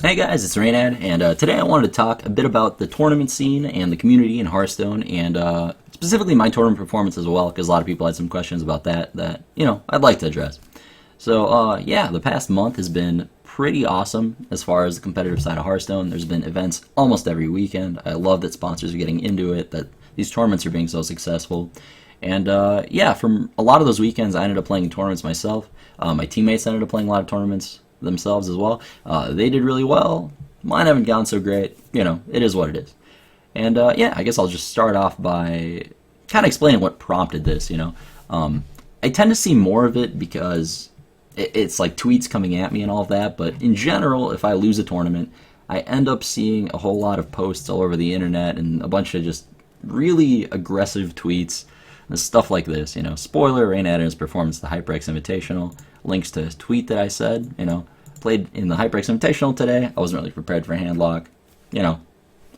Hey guys, it's Reynad, and today I wanted to talk a bit about the tournament scene and the community in Hearthstone, and specifically my tournament performance as well, because a lot of people had some questions about that I'd like to address. So yeah, the past month has been pretty awesome as far as the competitive side of Hearthstone. There's been events almost every weekend. I love that sponsors are getting into it, that these tournaments are being so successful. And yeah, from a lot of those weekends, I ended up playing tournaments myself. My teammates ended up playing a lot of tournaments themselves as well. They did really well. Mine haven't gone so great. It is what it is. And yeah, I guess I'll just start off by kind of explaining what prompted this. I tend to see more of it because it's like tweets coming at me and all of that. But in general, if I lose a tournament, I end up seeing a whole lot of posts all over the internet and a bunch of just really aggressive tweets and stuff like this. Spoiler: Reynad and his performance at the HyperX Invitational. Links to his tweet that I said. Played in the HyperX Invitational today. I wasn't really prepared for a hand lock.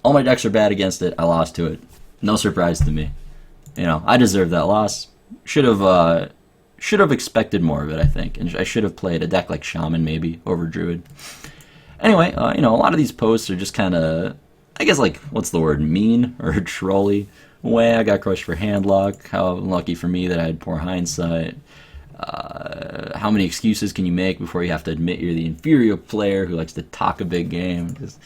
All my decks are bad against it. I lost to it. No surprise to me. I deserved that loss. Should have expected more of it, I think, and I should have played a deck like Shaman maybe over Druid. Anyway, a lot of these posts are just kind of, I guess, like, what's the word, mean or trolly. Way I got crushed for hand lock. How lucky for me that I had poor hindsight. How many excuses can you make before you have to admit you're the inferior player who likes to talk a big game? Just,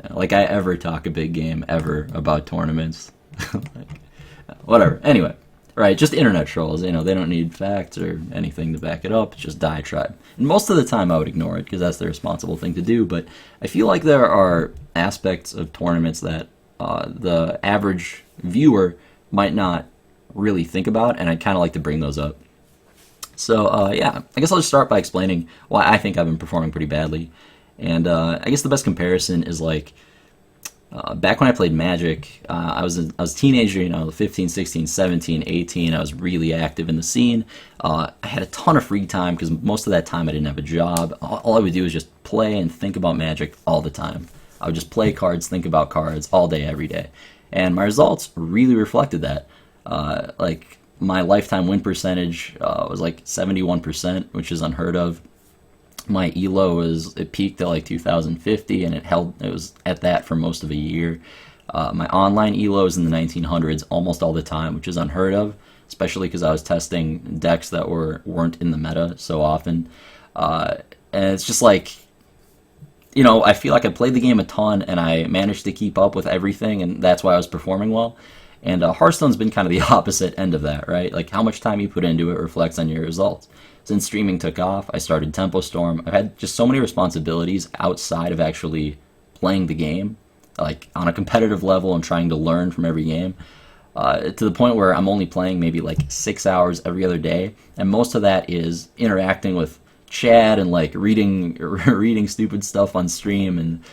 like I ever talk a big game ever about tournaments. Like, whatever. Anyway, right? Just internet trolls. They don't need facts or anything to back it up. It's just diatribe. And most of the time, I would ignore it because that's the responsible thing to do. But I feel like there are aspects of tournaments that the average viewer might not really think about, and I'd kind of like to bring those up. So yeah, I guess I'll just start by explaining why I think I've been performing pretty badly. And I guess the best comparison is like back when I played Magic, I was a teenager, 15, 16, 17, 18. I was really active in the scene. I had a ton of free time because most of that time I didn't have a job. All I would do was just play and think about Magic all the time. I would just play cards, think about cards all day, every day. And my results really reflected that. Like, my lifetime win percentage was like 71%, which is unheard of. My elo it peaked at like 2050, and it was at that for most of a year. My online elo is in the 1900s almost all the time, which is unheard of, especially because I was testing decks that weren't in the meta so often. And it's just like, I feel like I played the game a ton, and I managed to keep up with everything, and that's why I was performing well. And Hearthstone's been kind of the opposite end of that, right? Like, how much time you put into it reflects on your results. Since streaming took off, I started Tempo Storm. I've had just so many responsibilities outside of actually playing the game, like on a competitive level and trying to learn from every game, to the point where I'm only playing maybe like 6 hours every other day, and most of that is interacting with chat and like reading stupid stuff on stream, and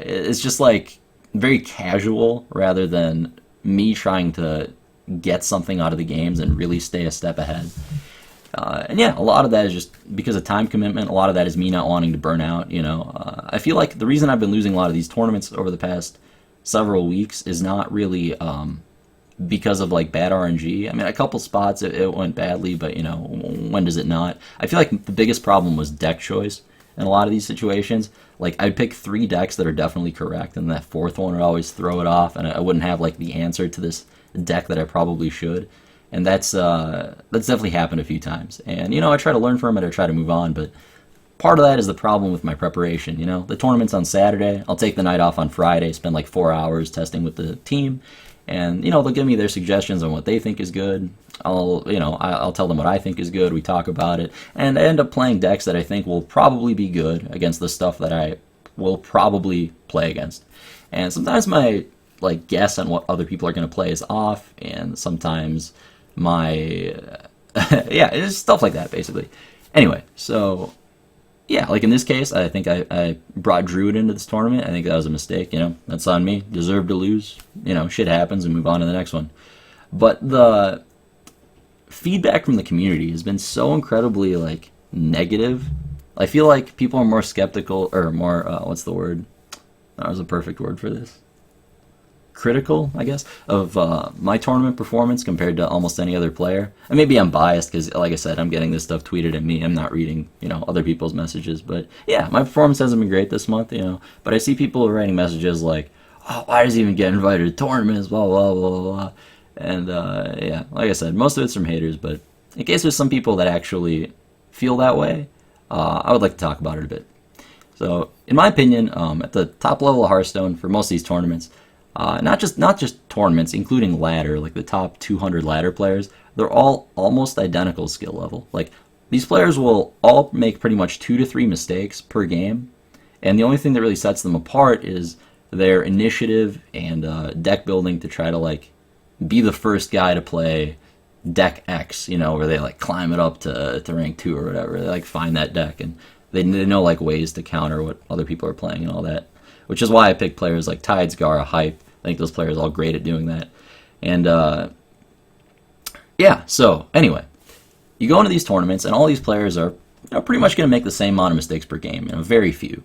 it's just like very casual rather than me trying to get something out of the games and really stay a step ahead. And yeah, a lot of that is just because of time commitment. A lot of that is me not wanting to burn out. I feel like the reason I've been losing a lot of these tournaments over the past several weeks is not really because of like bad RNG. I mean, a couple spots it went badly, but when does it not? I feel like the biggest problem was deck choice in a lot of these situations. Like, I'd pick 3 decks that are definitely correct, and that fourth one would always throw it off, and I wouldn't have like the answer to this deck that I probably should. And that's definitely happened a few times. And I try to learn from it, I try to move on, but part of that is the problem with my preparation. The tournament's on Saturday. I'll take the night off on Friday, spend like 4 hours testing with the team, and they'll give me their suggestions on what they think is good. I'll tell them what I think is good. We talk about it, and I end up playing decks that I think will probably be good against the stuff that I will probably play against. And sometimes my like guess on what other people are going to play is off, and sometimes my yeah, it's stuff like that basically. Anyway, so yeah, like in this case, I think I brought Druid into this tournament. I think that was a mistake. That's on me. Deserved to lose. Shit happens, and move on to the next one. But the feedback from the community has been so incredibly like negative. I feel like people are more skeptical, or more what's the word? That was a perfect word for this. critical, I guess, of my tournament performance compared to almost any other player. And maybe I'm biased because, like I said, I'm getting this stuff tweeted at me. I'm not reading, other people's messages. But yeah, my performance hasn't been great this month, But I see people writing messages like, "Oh, why does he even get invited to tournaments?" Blah blah blah blah. And yeah, like I said, most of it's from haters. But in case there's some people that actually feel that way, I would like to talk about it a bit. So, in my opinion, at the top level of Hearthstone for most of these tournaments, not just tournaments, including ladder, like the top 200 ladder players, they're all almost identical skill level. Like these players will all make pretty much 2 to 3 mistakes per game, and the only thing that really sets them apart is their initiative and deck building to try to like be the first guy to play deck X, where they like climb it up to rank 2 or whatever. They like find that deck and they know like ways to counter what other people are playing and all that. Which is why I picked players like Tides, Gara, Hype. I think those players are all great at doing that. And yeah, so anyway, you go into these tournaments and all these players are pretty much going to make the same amount of mistakes per game, very few.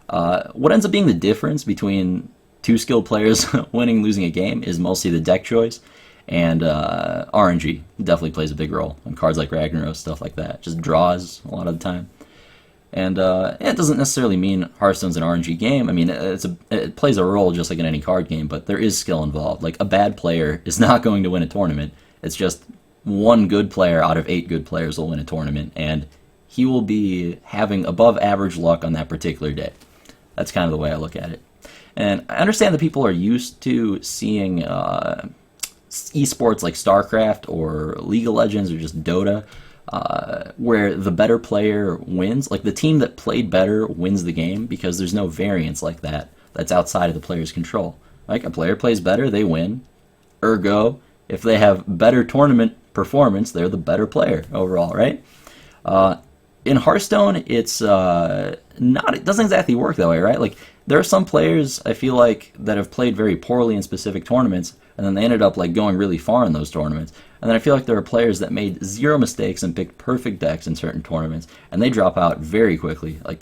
What ends up being the difference between two skilled players winning and losing a game is mostly the deck choice, and RNG definitely plays a big role on cards like Ragnaros, stuff like that. Just draws a lot of the time. And it doesn't necessarily mean Hearthstone's an RNG game. I mean, it plays a role just like in any card game, but there is skill involved. Like, a bad player is not going to win a tournament. It's just one good player out of 8 good players will win a tournament, and he will be having above average luck on that particular day. That's kind of the way I look at it. And I understand that people are used to seeing esports like StarCraft or League of Legends or just Dota, where the better player wins. Like, the team that played better wins the game because there's no variance like that that's outside of the player's control. Like, a player plays better, they win. Ergo, if they have better tournament performance, they're the better player overall, right? In Hearthstone, it's not. It doesn't exactly work that way, right? Like, there are some players I feel like that have played very poorly in specific tournaments, and then they ended up like going really far in those tournaments. And then I feel like there are players that made 0 mistakes and picked perfect decks in certain tournaments, and they drop out very quickly. Like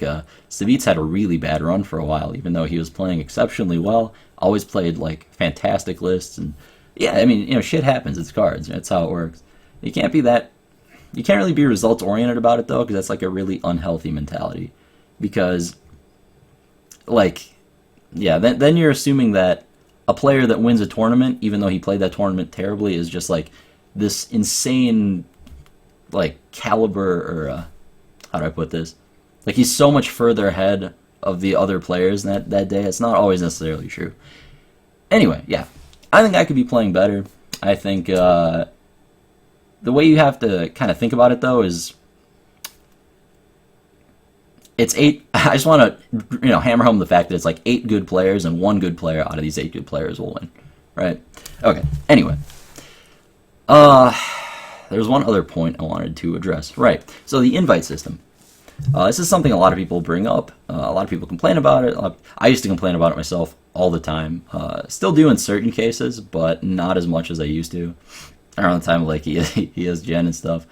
Savitz had a really bad run for a while, even though he was playing exceptionally well. Always played like fantastic lists, and yeah, I mean, shit happens. It's cards. That's how it works. You can't be that. You can't really be results oriented about it though, because that's like a really unhealthy mentality. Because, like, yeah, then you're assuming that a player that wins a tournament, even though he played that tournament terribly, is just like this insane, like, caliber, or how do I put this? Like, he's so much further ahead of the other players that day. It's not always necessarily true. Anyway, yeah, I think I could be playing better. I think the way you have to kind of think about it though is it's 8. I just want to hammer home the fact that it's like 8 good players and 1 good player out of these 8 good players will win, right? Okay. Anyway, there's one other point I wanted to address. Right. So the invite system. This is something a lot of people bring up. A lot of people complain about it. I used to complain about it myself all the time. Still do in certain cases, but not as much as I used to. Around the time of like ESGen and stuff.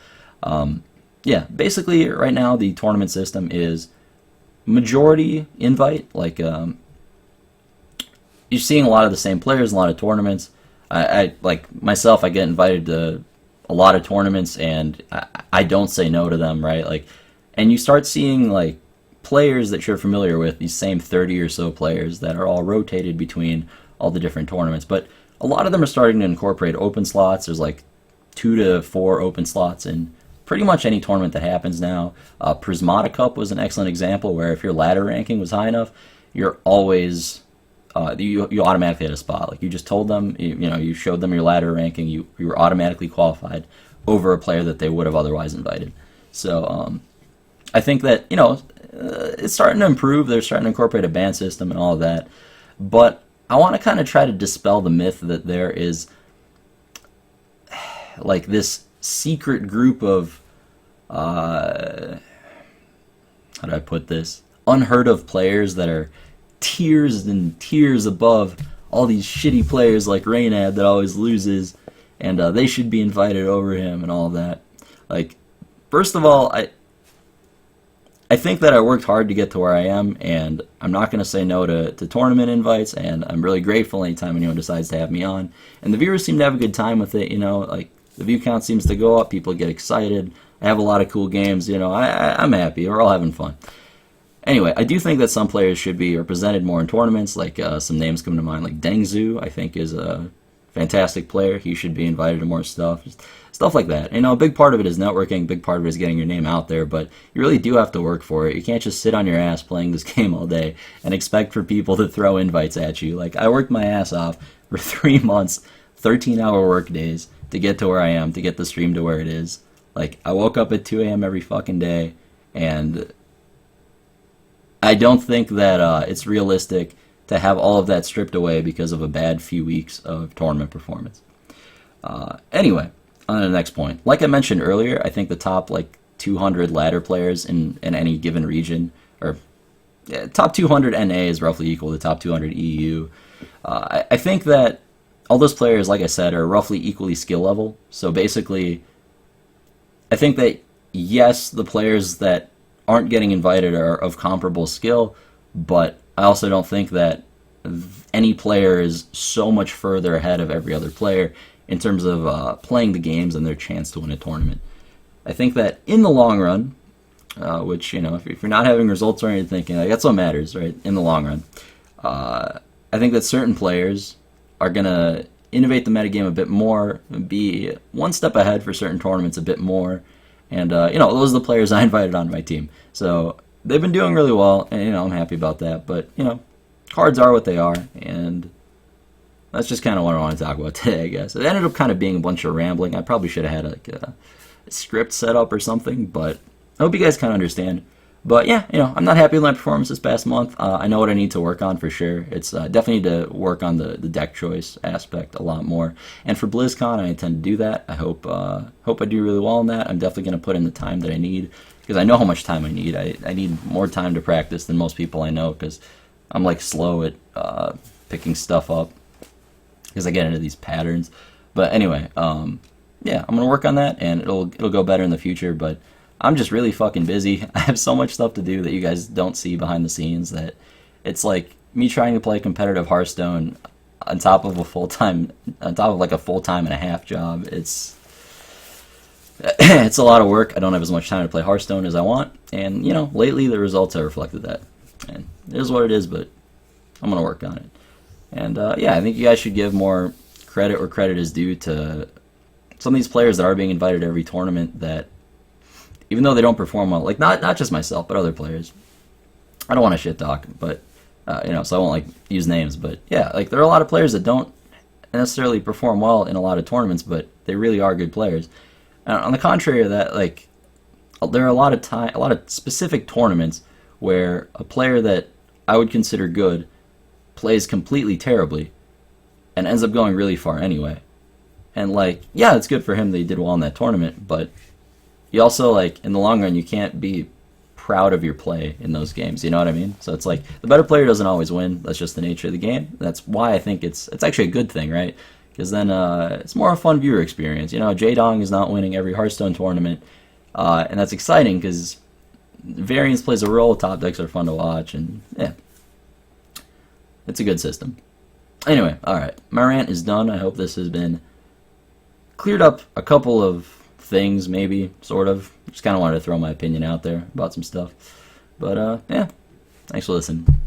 Yeah, basically right now the tournament system is majority invite. Like, you're seeing a lot of the same players in a lot of tournaments. I like myself, I get invited to a lot of tournaments and I don't say no to them, right? Like, and you start seeing like players that you're familiar with, these same 30 or so players that are all rotated between all the different tournaments. But a lot of them are starting to incorporate open slots. There's like 2 to 4 open slots in pretty much any tournament that happens now. Prismata Cup was an excellent example where if your ladder ranking was high enough, you're always you automatically had a spot. Like, you just told them, you showed them your ladder ranking, you were automatically qualified over a player that they would have otherwise invited. So I think that it's starting to improve. They're starting to incorporate a ban system and all of that, but I want to kind of try to dispel the myth that there is like this secret group of how do I put this? Unheard of players that are tiers and tiers above all these shitty players like Reynad that always loses, and they should be invited over him and all that. Like, first of all, I think that I worked hard to get to where I am, and I'm not going to say no to tournament invites, and I'm really grateful anytime anyone decides to have me on. And the viewers seem to have a good time with it, like the view count seems to go up, people get excited, I have a lot of cool games, I'm happy, we're all having fun. Anyway, I do think that some players should be represented more in tournaments, like some names come to mind, like Dengzu, I think is a fantastic player, he should be invited to more stuff. Just stuff like that. A big part of it is networking, a big part of it is getting your name out there, but you really do have to work for it. You can't just sit on your ass playing this game all day and expect for people to throw invites at you. Like, I worked my ass off for 3 months, 13-hour work days to get to where I am, to get the stream to where it is. Like, I woke up at 2 a.m. every fucking day, and I don't think that it's realistic to have all of that stripped away because of a bad few weeks of tournament performance. Anyway, on to the next point. Like I mentioned earlier, I think the top 200 ladder players in any given region, or top 200 NA is roughly equal to top 200 EU. I think that all those players, like I said, are roughly equally skill level. So basically, I think that yes, the players that aren't getting invited are of comparable skill, but I also don't think that any player is so much further ahead of every other player in terms of playing the games and their chance to win a tournament. I think that in the long run, which, if you're not having results or anything, that's what matters, right? In the long run, I think that certain players are going to innovate the metagame a bit more, be one step ahead for certain tournaments a bit more, and, those are the players I invited on my team. So they've been doing really well, and, I'm happy about that, but, cards are what they are, and that's just kind of what I want to talk about today, I guess. It ended up kind of being a bunch of rambling. I probably should have had a script set up or something, but I hope you guys kind of understand. But yeah, I'm not happy with my performance this past month. I know what I need to work on for sure. It's definitely need to work on the deck choice aspect a lot more. And for BlizzCon, I intend to do that. I hope I do really well in that. I'm definitely going to put in the time that I need, because I know how much time I need. I need more time to practice than most people I know, because I'm slow at picking stuff up, because I get into these patterns. But anyway, yeah, I'm gonna work on that, and it'll go better in the future. But I'm just really fucking busy. I have so much stuff to do that you guys don't see behind the scenes, that it's like me trying to play competitive Hearthstone on top of a full-time and a half job. It's a lot of work. I don't have as much time to play Hearthstone as I want, and lately the results have reflected that. And it is what it is, but I'm gonna work on it. And yeah, I think you guys should give more credit where credit is due to some of these players that are being invited to every tournament, that even though they don't perform well, not just myself, but other players. I don't want to shit talk, but so I won't use names, but yeah, there are a lot of players that don't necessarily perform well in a lot of tournaments, but they really are good players. And on the contrary of that, there are a lot of specific tournaments where a player that I would consider good plays completely terribly and ends up going really far anyway. And yeah, it's good for him that he did well in that tournament, but you also in the long run, you can't be proud of your play in those games, you know what I mean? So it's the better player doesn't always win. That's just the nature of the game. That's why I think it's actually a good thing, right? Because then it's more a fun viewer experience. J-Dong is not winning every Hearthstone tournament, and that's exciting because variance plays a role. Top decks are fun to watch, and yeah, it's a good system. Anyway, alright, my rant is done. I hope this has been cleared up a couple of things, maybe, sort of. Just kind of wanted to throw my opinion out there about some stuff. But, yeah, thanks for listening.